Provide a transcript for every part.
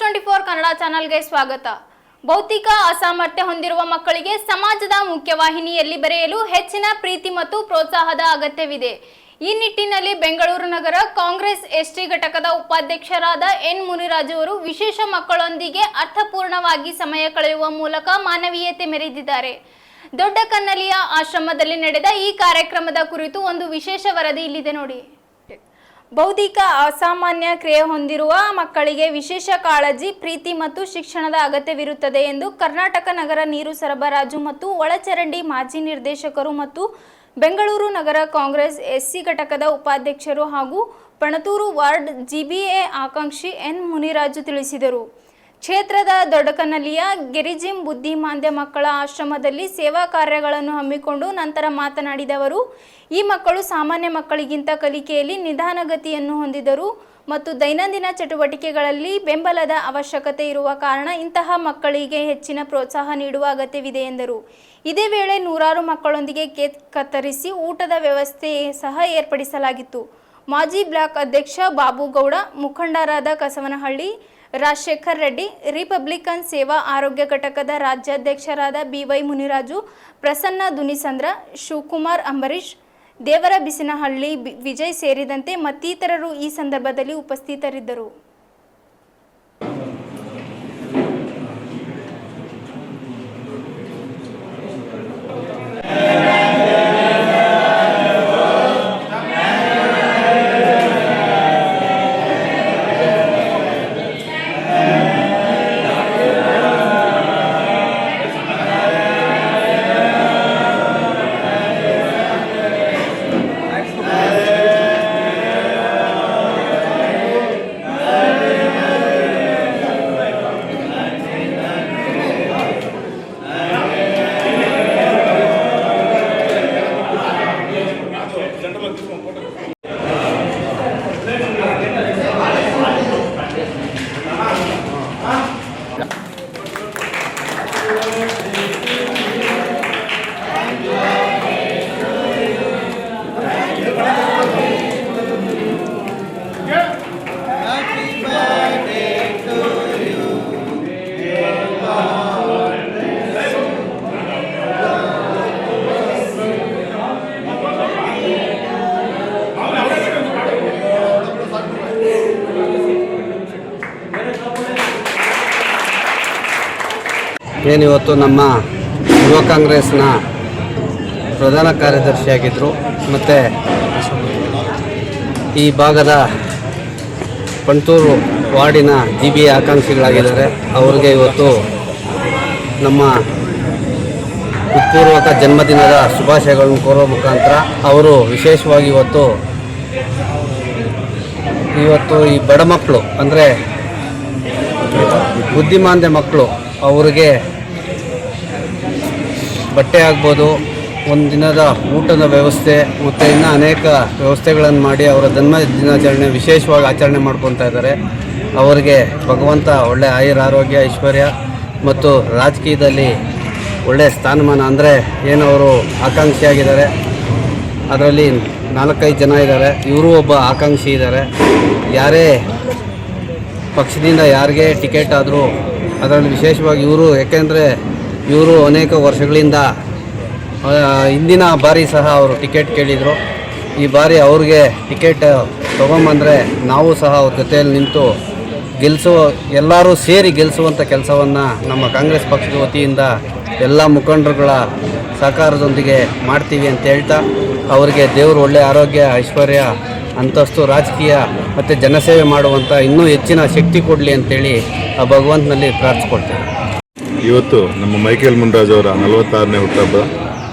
T24 Kannada ಚಾನೆಲ್ಗೆ ಸ್ವಾಗತ. ಭೌತಿಕ ಅಸಾಮರ್ಥ್ಯ ಹೊಂದಿರುವ ಮಕ್ಕಳಿಗೆ ಸಮಾಜದ ಮುಖ್ಯವಾಹಿನಿಯಲ್ಲಿ ಬರೆಯಲು ಹೆಚ್ಚಿನ ಪ್ರೀತಿ ಮತ್ತು ಪ್ರೋತ್ಸಾಹದ ಅಗತ್ಯವಿದೆ. ಈ ನಿಟ್ಟಿನಲ್ಲಿ ಬೆಂಗಳೂರು ನಗರ ಕಾಂಗ್ರೆಸ್ ಎಸ್ಟಿ ಘಟಕದ ಉಪಾಧ್ಯಕ್ಷರಾದ ಎನ್ ಮುನಿರಾಜು ಅವರು ವಿಶೇಷ ಮಕ್ಕಳೊಂದಿಗೆ ಅರ್ಥಪೂರ್ಣವಾಗಿ ಸಮಯ ಕಳೆಯುವ ಮೂಲಕ ಮಾನವೀಯತೆ ಮೆರೆದಿದ್ದಾರೆ. ದೊಡ್ಡ ಕನ್ನಲಿಯ ಆಶ್ರಮದಲ್ಲಿ ನಡೆದ ಈ ಕಾರ್ಯಕ್ರಮದ ಕುರಿತು ಒಂದು ವಿಶೇಷ ವರದಿ ಇಲ್ಲಿದೆ ನೋಡಿ. ಬೌದ್ಧಿಕ ಅಸಾಮಾನ್ಯ ಕ್ರಿಯೆ ಹೊಂದಿರುವ ಮಕ್ಕಳಿಗೆ ವಿಶೇಷ ಕಾಳಜಿ, ಪ್ರೀತಿ ಮತ್ತು ಶಿಕ್ಷಣದ ಅಗತ್ಯವಿರುತ್ತದೆ ಎಂದು ಕರ್ನಾಟಕ ನಗರ ನೀರು ಸರಬರಾಜು ಮತ್ತು ಒಳಚರಂಡಿ ಮಾಜಿ ನಿರ್ದೇಶಕರು ಮತ್ತು ಬೆಂಗಳೂರು ನಗರ ಕಾಂಗ್ರೆಸ್ ಎಸ್ಸಿ ಘಟಕದ ಉಪಾಧ್ಯಕ್ಷರು ಹಾಗೂ ಪಣತೂರು ವಾರ್ಡ್ ಜಿಬಿಎ ಆಕಾಂಕ್ಷಿ ಎನ್ ಮುನಿರಾಜು ತಿಳಿಸಿದರು. ಕ್ಷೇತ್ರದ ದೊಡ್ಡಕನ್ನಲಿಯ ಗೆರಿಜಿಂ ಬುದ್ಧಿಮಾಂದ್ಯ ಮಕ್ಕಳ ಆಶ್ರಮದಲ್ಲಿ ಸೇವಾ ಕಾರ್ಯಗಳನ್ನು ಹಮ್ಮಿಕೊಂಡು ನಂತರ ಮಾತನಾಡಿದ ಅವರು, ಈ ಮಕ್ಕಳು ಸಾಮಾನ್ಯ ಮಕ್ಕಳಿಗಿಂತ ಕಲಿಕೆಯಲ್ಲಿ ನಿಧಾನಗತಿಯನ್ನು ಹೊಂದಿದರು ಮತ್ತು ದೈನಂದಿನ ಚಟುವಟಿಕೆಗಳಲ್ಲಿ ಬೆಂಬಲದ ಅವಶ್ಯಕತೆ ಇರುವ ಕಾರಣ ಇಂತಹ ಮಕ್ಕಳಿಗೆ ಹೆಚ್ಚಿನ ಪ್ರೋತ್ಸಾಹ ನೀಡುವ ಅಗತ್ಯವಿದೆ ಎಂದರು. ಇದೇ ವೇಳೆ ನೂರಾರು ಮಕ್ಕಳೊಂದಿಗೆ ಕೇಕ್ ಕತ್ತರಿಸಿ ಊಟದ ವ್ಯವಸ್ಥೆ ಸಹ ಏರ್ಪಡಿಸಲಾಗಿತ್ತು. ಮಾಜಿ ಬ್ಲಾಕ್ ಅಧ್ಯಕ್ಷ ಬಾಬುಗೌಡ, ಮುಖಂಡರಾದ ಕಸವನಹಳ್ಳಿ ರಾಜಶೇಖರ್ ರೆಡ್ಡಿ, ರಿಪಬ್ಲಿಕನ್ ಸೇವಾ ಆರೋಗ್ಯ ಘಟಕದ ರಾಜ್ಯಾಧ್ಯಕ್ಷರಾದ ಬಿವೈ ಮುನಿರಾಜು, ಪ್ರಸನ್ನ ದುನಿಸಂದ್ರ, ಶಿವಕುಮಾರ್ ಅಂಬರೀಶ್, ದೇವರ ಬಿಸಿನಹಳ್ಳಿ ವಿಜಯ್ ಸೇರಿದಂತೆ ಮತ್ತಿತರರು ಈ ಸಂದರ್ಭದಲ್ಲಿ ಉಪಸ್ಥಿತರಿದ್ದರು. ಏನಿವತ್ತು ನಮ್ಮ ಯುವ ಕಾಂಗ್ರೆಸ್ನ ಪ್ರಧಾನ ಕಾರ್ಯದರ್ಶಿಯಾಗಿದ್ದರು ಮತ್ತು ಈ ಭಾಗದ ಪಣತೂರು ವಾರ್ಡಿನ ಜಿಬಿಎ ಆಕಾಂಕ್ಷಿಗಳಾಗಿದ್ದಾರೆ. ಅವರಿಗೆ ಇವತ್ತು ನಮ್ಮ ಹೃತ್ಪೂರ್ವಕ ಜನ್ಮದಿನದ ಶುಭಾಶಯಗಳನ್ನು ಕೋರುವ ಮುಖಾಂತರ ಅವರು ವಿಶೇಷವಾಗಿ ಇವತ್ತು ಈ ಬಡ ಮಕ್ಕಳು ಅಂದರೆ ಬುದ್ಧಿಮಾಂದ್ಯ ಮಕ್ಕಳು ಅವರಿಗೆ ಬಟ್ಟೆ ಆಗ್ಬೋದು, ಒಂದು ದಿನದ ಊಟದ ವ್ಯವಸ್ಥೆ ಮತ್ತು ಇನ್ನೂ ಅನೇಕ ವ್ಯವಸ್ಥೆಗಳನ್ನು ಮಾಡಿ ಅವರ ಜನ್ಮ ದಿನಾಚರಣೆ ವಿಶೇಷವಾಗಿ ಆಚರಣೆ ಮಾಡ್ಕೊತಾ ಇದ್ದಾರೆ. ಅವರಿಗೆ ಭಗವಂತ ಒಳ್ಳೆಯ ಆಯುರಾರೋಗ್ಯ, ಐಶ್ವರ್ಯ ಮತ್ತು ರಾಜಕೀಯದಲ್ಲಿ ಒಳ್ಳೆಯ ಸ್ಥಾನಮಾನ ಅಂದರೆ ಏನವರು ಆಕಾಂಕ್ಷಿಯಾಗಿದ್ದಾರೆ. ಅದರಲ್ಲಿ 4-5 ಜನ ಇದ್ದಾರೆ. ಇವರು ಒಬ್ಬ ಆಕಾಂಕ್ಷಿ ಇದ್ದಾರೆ. ಯಾರೇ ಪಕ್ಷದಿಂದ ಯಾರಿಗೆ ಟಿಕೆಟ್ ಆದರೂ ಅದರಲ್ಲಿ ವಿಶೇಷವಾಗಿ ಇವರು, ಯಾಕೆಂದರೆ ಇವರು ಅನೇಕ ವರ್ಷಗಳಿಂದ ಹಿಂದಿನ ಬಾರಿ ಸಹ ಅವರು ಟಿಕೆಟ್ ಕೇಳಿದರು. ಈ ಬಾರಿ ಅವ್ರಿಗೆ ಟಿಕೆಟ್ ತೊಗೊಂಬಂದರೆ ನಾವು ಸಹ ಅವ್ರ ಜೊತೆಯಲ್ಲಿ ನಿಂತು ಎಲ್ಲರೂ ಸೇರಿ ಗೆಲ್ಲಿಸುವಂಥ ಕೆಲಸವನ್ನು ನಮ್ಮ ಕಾಂಗ್ರೆಸ್ ಪಕ್ಷದ ವತಿಯಿಂದ ಎಲ್ಲ ಮುಖಂಡರುಗಳ ಸಹಕಾರದೊಂದಿಗೆ ಮಾಡ್ತೀವಿ ಅಂತ ಹೇಳ್ತಾ, ಅವರಿಗೆ ದೇವರು ಒಳ್ಳೆಯ ಆರೋಗ್ಯ, ಐಶ್ವರ್ಯ, ಅಂತಸ್ತು, ರಾಜಕೀಯ ಮತ್ತು ಜನಸೇವೆ ಮಾಡುವಂಥ ಇನ್ನೂ ಹೆಚ್ಚಿನ ಶಕ್ತಿ ಕೊಡಲಿ ಅಂತೇಳಿ ಆ ಭಗವಂತನಲ್ಲಿ ಪ್ರಾರ್ಥಿಸ್ಕೊಳ್ತೇವೆ. ಇವತ್ತು ನಮ್ಮ ಮೈಕೇಲ್ ಮುನಿರಾಜು ಅವರ 46ನೇ ಹುಟ್ಟುಹಬ್ಬ.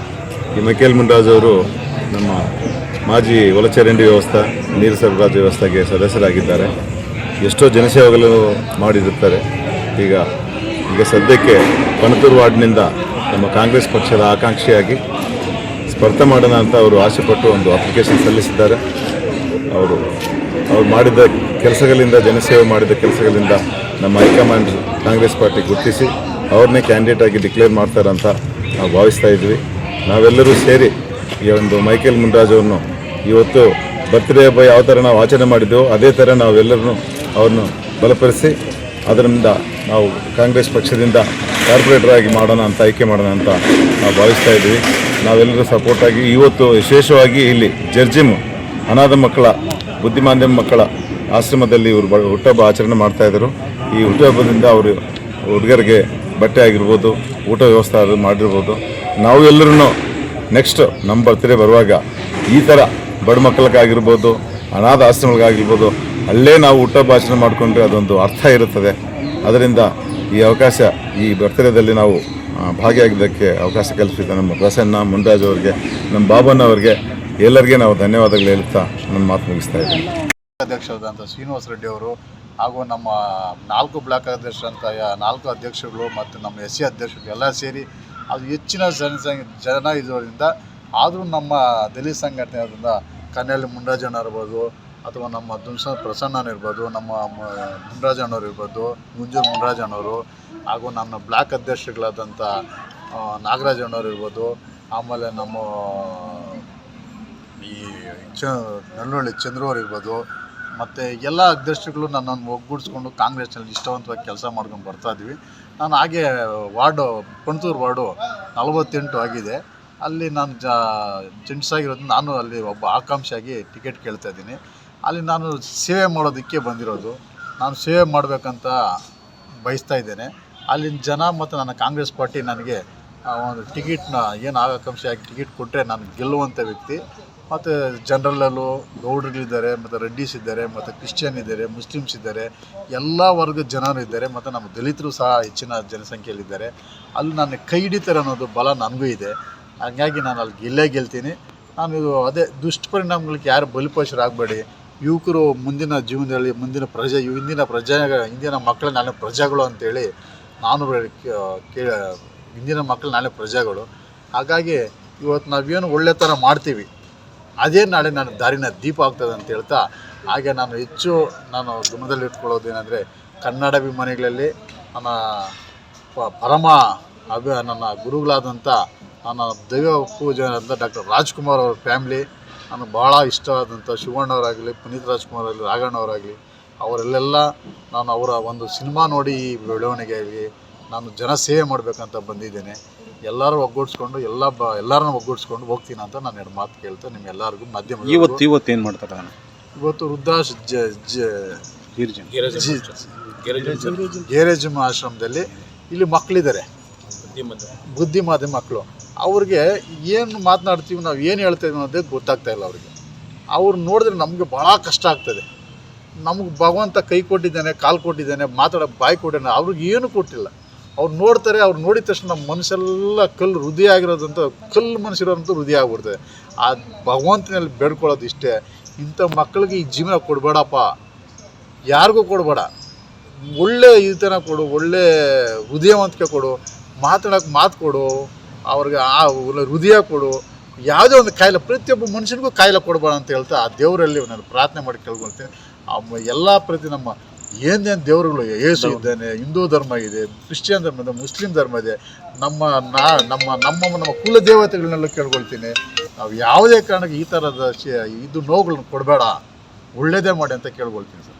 ಈ ಮೈಕೇಲ್ ಮುನಿರಾಜು ಅವರು ನಮ್ಮ ಮಾಜಿ ಒಳಚರಂಡಿ ವ್ಯವಸ್ಥೆ, ನೀರು ಸರಬರಾಜು ವ್ಯವಸ್ಥೆಗೆ ಸದಸ್ಯರಾಗಿದ್ದಾರೆ. ಎಷ್ಟೋ ಜನಸೇವೆಗಳು ಮಾಡಿರುತ್ತಾರೆ. ಈಗ ಸದ್ಯಕ್ಕೆ ಪಣತೂರು ವಾರ್ಡ್ನಿಂದ ನಮ್ಮ ಕಾಂಗ್ರೆಸ್ ಪಕ್ಷದ ಆಕಾಂಕ್ಷಿಯಾಗಿ ಸ್ಪರ್ಧೆ ಮಾಡೋಣ ಅಂತ ಅವರು ಆಸೆಪಟ್ಟು ಒಂದು ಅಪ್ಲಿಕೇಶನ್ ಸಲ್ಲಿಸಿದ್ದಾರೆ. ಅವರು ಮಾಡಿದ ಕೆಲಸಗಳಿಂದ, ಜನಸೇವೆ ಮಾಡಿದ ಕೆಲಸಗಳಿಂದ ನಮ್ಮ ಹೈಕಮಾಂಡ್ ಕಾಂಗ್ರೆಸ್ ಪಾರ್ಟಿ ಗುರುತಿಸಿ ಅವ್ರನ್ನೇ ಕ್ಯಾಂಡಿಡೇಟ್ ಆಗಿ ಡಿಕ್ಲೇರ್ ಮಾಡ್ತಾರಂತ ನಾವು ಭಾವಿಸ್ತಾ ಇದ್ವಿ. ನಾವೆಲ್ಲರೂ ಸೇರಿ ಈ ಒಂದು ಮೈಕೇಲ್ ಮುನಿರಾಜು ಅವ್ರನ್ನು ಇವತ್ತು ಬರ್ತ್ಡೇ ಹಬ್ಬ ಯಾವ ಥರ ನಾವು ಆಚರಣೆ ಮಾಡಿದ್ದೆವೋ ಅದೇ ಥರ ನಾವೆಲ್ಲರೂ ಅವ್ರನ್ನು ಬಲಪಡಿಸಿ ಅದರಿಂದ ನಾವು ಕಾಂಗ್ರೆಸ್ ಪಕ್ಷದಿಂದ ಕಾರ್ಪೊರೇಟರ್ ಆಗಿ ಮಾಡೋಣ ಅಂತ ಆಯ್ಕೆ ಮಾಡೋಣ ಅಂತ ನಾವು ಭಾವಿಸ್ತಾ ಇದ್ವಿ. ನಾವೆಲ್ಲರೂ ಸಪೋರ್ಟಾಗಿ ಇವತ್ತು ವಿಶೇಷವಾಗಿ ಇಲ್ಲಿ ಜರ್ಜಿಮ್ ಅನಾಥ ಮಕ್ಕಳ ಬುದ್ಧಿಮಾಂದ್ಯಮ ಮಕ್ಕಳ ಆಶ್ರಮದಲ್ಲಿ ಇವರು ಹುಟ್ಟುಹಬ್ಬ ಆಚರಣೆ ಮಾಡ್ತಾಯಿದ್ರು. ಈ ಹುಟ್ಟುಹಬ್ಬದಿಂದ ಅವರು ಹುಡುಗರಿಗೆ ಬಟ್ಟೆ ಆಗಿರ್ಬೋದು, ಊಟ ವ್ಯವಸ್ಥೆ ಅದು ಮಾಡಿರ್ಬೋದು. ನಾವು ಎಲ್ಲರೂ ನೆಕ್ಸ್ಟ್ ನಮ್ಮ ಬರ್ತ್ಡೇ ಬರುವಾಗ ಈ ಥರ ಬಡ ಮಕ್ಕಳಿಗಾಗಿರ್ಬೋದು, ಅನಾಥ ಆಶ್ರಮಗಳಿಗಾಗಿರ್ಬೋದು, ಅಲ್ಲೇ ನಾವು ಹುಟ್ಟುಹಬ್ಬ ಆಚರಣೆ ಮಾಡಿಕೊಂಡ್ರೆ ಅದೊಂದು ಅರ್ಥ ಇರುತ್ತದೆ. ಅದರಿಂದ ಈ ಅವಕಾಶ, ಈ ಬರ್ತ್ಡೇದಲ್ಲಿ ನಾವು ಭಾಗಿಯಾಗಿದ್ದಕ್ಕೆ ಅವಕಾಶ ಕಲ್ಪಿಸಿದ ನಮ್ಮ ಪ್ರಸನ್ನ ಮುನ್ರಾಜ್ ಅವರಿಗೆ, ನಮ್ಮ ಬಾಬಣ್ಣವರಿಗೆ ಎಲ್ಲರಿಗೆ ನಾವು ಧನ್ಯವಾದಗಳು ಹೇಳುತ್ತಾ ನನ್ನ ಮಾತು ಮುಗಿಸ್ತಾ ಇದ್ದೀನಿ. ಅಧ್ಯಕ್ಷರಾದಂಥ ಶ್ರೀನಿವಾಸ ರೆಡ್ಡಿ ಅವರು ಹಾಗೂ ನಮ್ಮ 4 ಬ್ಲಾಕ್ ಅಧ್ಯಕ್ಷರಂಥ 4 ಅಧ್ಯಕ್ಷರುಗಳು ಮತ್ತು ನಮ್ಮ SC ಅಧ್ಯಕ್ಷರು ಎಲ್ಲ ಸೇರಿ ಅದು ಹೆಚ್ಚಿನ ಜನ ಇರೋದ್ರಿಂದ, ಆದರೂ ನಮ್ಮ ದಲಿತ ಸಂಘಟನೆ ಅದರಿಂದ ಕನ್ಯಾಲಿ ಮುನ್ರಾಜಣ್ಣ ಇರ್ಬೋದು, ಅಥವಾ ನಮ್ಮ ದುನ್ಸ ಪ್ರಸನ್ನ ಇರ್ಬೋದು, ನಮ್ಮ ಮುನ್ರಾಜಣ್ಣವ್ರು ಇರ್ಬೋದು, ಗುಂಜೂರು ಮುನ್ರಾಜಣ್ಣವರು, ಹಾಗೂ ನನ್ನ ಬ್ಲಾಕ್ ಅಧ್ಯಕ್ಷರುಗಳಾದಂಥ ನಾಗರಾಜಣ್ಣವ್ರು ಇರ್ಬೋದು, ಆಮೇಲೆ ನಮ್ಮ ಈ ನಲ್ಲೊಳ್ಳಿ ಚಂದ್ರವ್ರು ಇರ್ಬೋದು, ಮತ್ತು ಎಲ್ಲ ಅಧ್ಯಕ್ಷರುಗಳು ನನ್ನನ್ನು ಒಗ್ಗೂಡಿಸ್ಕೊಂಡು ಕಾಂಗ್ರೆಸ್ನಲ್ಲಿ ಇಷ್ಟವಂತವಾಗಿ ಕೆಲಸ ಮಾಡ್ಕೊಂಡು ಬರ್ತಾಯಿದ್ವಿ. ನಾನು ಹಾಗೆ ಪಣತೂರು ವಾರ್ಡು 48 ಆಗಿದೆ. ಅಲ್ಲಿ ನಾನು ಜೆಂಟ್ಸಾಗಿರೋದು, ನಾನು ಅಲ್ಲಿ ಒಬ್ಬ ಆಕಾಂಕ್ಷಿಯಾಗಿ ಟಿಕೆಟ್ ಕೇಳ್ತಾ ಇದ್ದೀನಿ. ಅಲ್ಲಿ ನಾನು ಸೇವೆ ಮಾಡೋದಕ್ಕೆ ಬಂದಿರೋದು. ನಾನು ಸೇವೆ ಮಾಡಬೇಕಂತ ಬಯಸ್ತಾ ಇದ್ದೇನೆ. ಅಲ್ಲಿನ ಜನ ಮತ್ತು ನನ್ನ ಕಾಂಗ್ರೆಸ್ ಪಾರ್ಟಿ ನನಗೆ ಒಂದು ಟಿಕೆಟ್ನ ಏನು ಆಕಾಂಕ್ಷಿಯಾಗಿ ಟಿಕೆಟ್ ಕೊಟ್ಟರೆ ನಾನು ಗೆಲ್ಲುವಂಥ ವ್ಯಕ್ತಿ. ಮತ್ತು ಜನರಲ್ಲೂ ಗೌಡರುಗಳಿದ್ದಾರೆ, ಮತ್ತು ರೆಡ್ಡಿಸ್ ಇದ್ದಾರೆ, ಮತ್ತು ಕ್ರಿಶ್ಚಿಯನ್ ಇದ್ದಾರೆ, ಮುಸ್ಲಿಮ್ಸ್ ಇದ್ದಾರೆ, ಎಲ್ಲ ವರ್ಗದ ಜನರು ಇದ್ದಾರೆ, ಮತ್ತು ನಮ್ಮ ದಲಿತರು ಸಹ ಹೆಚ್ಚಿನ ಜನಸಂಖ್ಯೆಯಲ್ಲಿದ್ದಾರೆ. ಅಲ್ಲಿ ನನ್ನ ಕೈ ಹಿಡಿತಾರೆ ಅನ್ನೋದು ಬಲ ನನಗೂ ಇದೆ. ಹಾಗಾಗಿ ನಾನು ಅಲ್ಲಿ ಗೆಲ್ತೀನಿ. ನಾನು ಅದೇ ದುಷ್ಪರಿಣಾಮಗಳಿಗೆ ಯಾರು ಬಲಿಪಶರಾಗಬೇಡಿ. ಯುವಕರು ಮುಂದಿನ ಜೀವನದಲ್ಲಿ ಇಂದಿನ ಮಕ್ಕಳು ನಾಳೆ ಪ್ರಜೆಗಳು ಅಂತೇಳಿ ನಾನು ಇಂದಿನ ಮಕ್ಕಳು ನಾಳೆ ಪ್ರಜೆಗಳು. ಹಾಗಾಗಿ ಇವತ್ತು ನಾವೇನು ಒಳ್ಳೆ ಥರ ಮಾಡ್ತೀವಿ, ಅದೇ ನಾಳೆ ನನ್ನ ದಾರಿನ ದೀಪ ಆಗ್ತದೆ ಅಂತ ಹೇಳ್ತಾ, ಹಾಗೆ ನಾನು ಹೆಚ್ಚು ಗಮನದಲ್ಲಿಟ್ಕೊಳ್ಳೋದೇನೆಂದರೆ, ಕನ್ನಡಾಭಿಮಾನಿಗಳಲ್ಲಿ ನನ್ನ ನನ್ನ ಗುರುಗಳಾದಂಥ ನನ್ನ ದೈವ ಪೂಜೆ ಅಂತ ಡಾಕ್ಟರ್ ರಾಜ್ಕುಮಾರ್ ಅವ್ರ ಫ್ಯಾಮ್ಲಿ, ನನಗೆ ಭಾಳ ಇಷ್ಟವಾದಂಥ ಶಿವಣ್ಣವರಾಗಲಿ, ಪುನೀತ್ ರಾಜ್ಕುಮಾರ್ ಆಗಲಿ, ರಾಘಣ್ಣವರಾಗಲಿ, ಅವರಲ್ಲೆಲ್ಲ ನಾನು ಅವರ ಒಂದು ಸಿನಿಮಾ ನೋಡಿ ಈ ಬೆಳವಣಿಗೆಯಾಗಿ ನಾನು ಜನಸೇವೆ ಮಾಡಬೇಕಂತ ಬಂದಿದ್ದೇನೆ. ಎಲ್ಲರೂ ಒಗ್ಗೂಡಿಸ್ಕೊಂಡು ಎಲ್ಲರನ್ನೂ ಒಗ್ಗೂಡಿಸ್ಕೊಂಡು ಹೋಗ್ತೀನಿ ಅಂತ ನಾನು 2 ಮಾತು ಕೇಳ್ತಾ ನಿಮ್ಮೆಲ್ಲರಿಗೂ ಮಾಧ್ಯಮ. ಇವತ್ತು ಏನು ಮಾಡ್ತಾರೆ? ಇವತ್ತು ರುದ್ರಾಶ್ ಗೇರೇಜಮ್ ಆಶ್ರಮದಲ್ಲಿ ಇಲ್ಲಿ ಮಕ್ಕಳಿದ್ದಾರೆ, ಬುದ್ಧಿಮಾಂದ್ಯ ಮಕ್ಕಳು. ಅವ್ರಿಗೆ ಏನು ಮಾತನಾಡ್ತೀವಿ, ನಾವು ಏನು ಹೇಳ್ತಾ ಇದ್ದೀವಿ ಅನ್ನೋದೇ ಗೊತ್ತಾಗ್ತಾ ಇಲ್ಲ ಅವ್ರಿಗೆ. ಅವ್ರು ನೋಡಿದ್ರೆ ನಮಗೆ ಭಾಳ ಕಷ್ಟ ಆಗ್ತದೆ. ನಮಗೆ ಭಗವಂತ ಕೈ ಕೊಟ್ಟಿದ್ದಾನೆ, ಕಾಲು ಕೊಟ್ಟಿದ್ದಾನೆ, ಮಾತಾಡೋಕ್ಕೆ ಬಾಯಿ ಕೊಟ್ಟಿದ್ದಾನೆ, ಅವ್ರಿಗೆ ಏನೂ ಕೊಟ್ಟಿಲ್ಲ. ಅವ್ರು ನೋಡ್ತಾರೆ, ಅವ್ರು ನೋಡಿದ ತಕ್ಷಣ ನಮ್ಮ ಮನಸ್ಸೆಲ್ಲ ಕಲ್ಲು ಹೃದಯ ಆಗಿರೋದಂತ, ಕಲ್ಲು ಮನಸ್ಸಿರೋದಂತೂ ಹೃದಯ ಆಗ್ಬಿಡ್ತದೆ. ಆ ಭಗವಂತನಲ್ಲಿ ಬೇಡ್ಕೊಳ್ಳೋದು ಇಷ್ಟೇ, ಇಂಥ ಮಕ್ಕಳಿಗೆ ಈ ಜೀವನ ಕೊಡಬೇಡಪ್ಪ, ಯಾರಿಗೂ ಕೊಡಬೇಡ. ಒಳ್ಳೆ ಇದನ್ನ ಕೊಡು, ಒಳ್ಳೆ ಹೃದಯವಂತಿಕೆ ಕೊಡು, ಮಾತಾಡೋಕ್ಕೆ ಮಾತು ಕೊಡು, ಅವ್ರಿಗೆ ಹೃದಯ ಕೊಡು. ಯಾವುದೇ ಒಂದು ಕಾಯಿಲೆ, ಪ್ರತಿಯೊಬ್ಬ ಮನುಷ್ಯನಿಗೂ ಕಾಯಿಲೆ ಕೊಡಬೇಡ ಅಂತ ಹೇಳ್ತಾ ಆ ದೇವರಲ್ಲಿ ನಾನು ಪ್ರಾರ್ಥನೆ ಮಾಡಿ ಕೇಳ್ಕೊಳ್ತೀನಿ. ಎಲ್ಲ ನಮ್ಮ ಏನೇನು ದೇವರುಗಳು, ಯೇಸು ಇದ್ದಾನೆ, ಹಿಂದೂ ಧರ್ಮ ಇದೆ, ಕ್ರಿಶ್ಚಿಯನ್ ಧರ್ಮ ಇದೆ, ಮುಸ್ಲಿಂ ಧರ್ಮ ಇದೆ, ನಮ್ಮ ಕುಲ ದೇವತೆಗಳನ್ನೆಲ್ಲ ಕೇಳ್ಕೊಳ್ತೀನಿ. ನಾವು ಯಾವುದೇ ಕಾರಣಕ್ಕೆ ಈ ಥರದ ನೋವುಗಳನ್ನ ಕೊಡಬೇಡ, ಒಳ್ಳೆಯದೇ ಮಾಡಿ ಅಂತ ಕೇಳ್ಕೊಳ್ತೀನಿ ಸರ್.